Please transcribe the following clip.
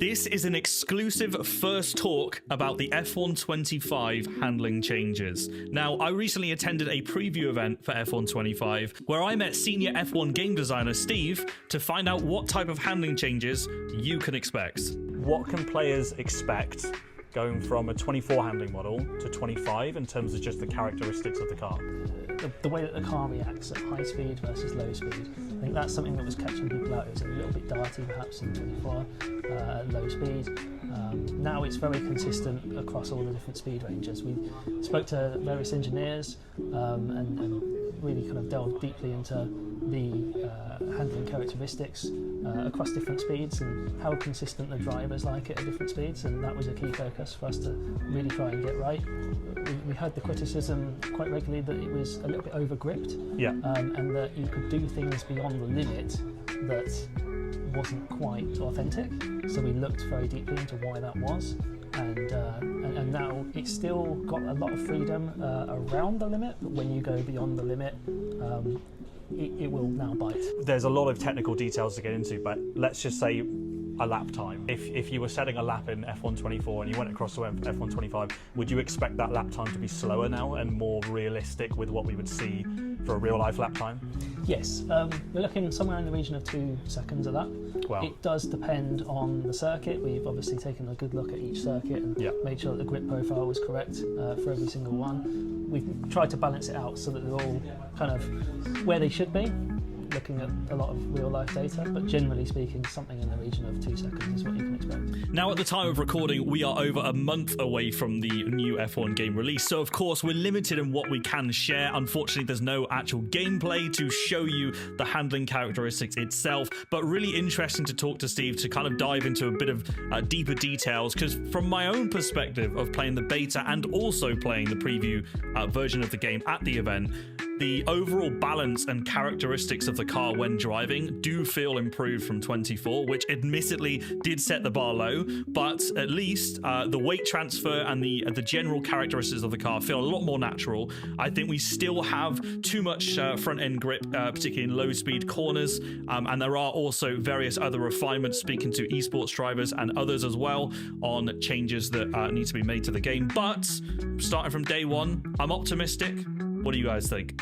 This is an exclusive first talk about the F125 handling changes. Now, I recently attended a preview event for F125 where I met senior F1 game designer Steve to find out what type of handling changes you can expect. What can players expect going from a 24 handling model to 25 in terms of just the characteristics of the car? The way that the car reacts at high speed versus low speed, I think that's something that was catching people out. It was a little bit darty perhaps in 24 at low speed. Now it's very consistent across all the different speed ranges. We spoke to various engineers and really kind of delved deeply into the handling characteristics across different speeds and how consistent the drivers like it at different speeds, and that was a key focus for us to really try and get right. We heard the criticism quite regularly that it was a little bit over gripped, and that you could do things beyond the limit that wasn't quite authentic. So we looked very deeply into why that was, and now it's still got a lot of freedom around the limit, but when you go beyond the limit, it will now bite. There's a lot of technical details to get into, but let's just say a lap time. If you were setting a lap in F124 and you went across to F125, would you expect that lap time to be slower now and more realistic with what we would see for a real life lap time? Yes, we're looking somewhere in the region of 2 seconds a lap. Wow. It does depend on the circuit. We've obviously taken a good look at each circuit and made sure that the grip profile was correct for every single one. We've tried to balance it out so that they're all kind of where they should be, looking at a lot of real life data, but generally speaking, something in the region of 2 seconds is what you can expect. Now, at the time of recording, we are over a month away from the new F1 game release, so of course we're limited in what we can share. Unfortunately, there's no actual gameplay to show you the handling characteristics itself, but really interesting to talk to Steve to kind of dive into a bit of deeper details, because from my own perspective of playing the beta and also playing the preview version of the game at the event, the overall balance and characteristics of the car when driving do feel improved from 24, which admittedly did set the bar low, but at least the weight transfer and the general characteristics of the car feel a lot more natural. I think we still have too much front end grip, particularly in low speed corners, and there are also various other refinements, speaking to esports drivers and others as well, on changes that need to be made to the game. But starting from day one, I'm optimistic. What do you guys think?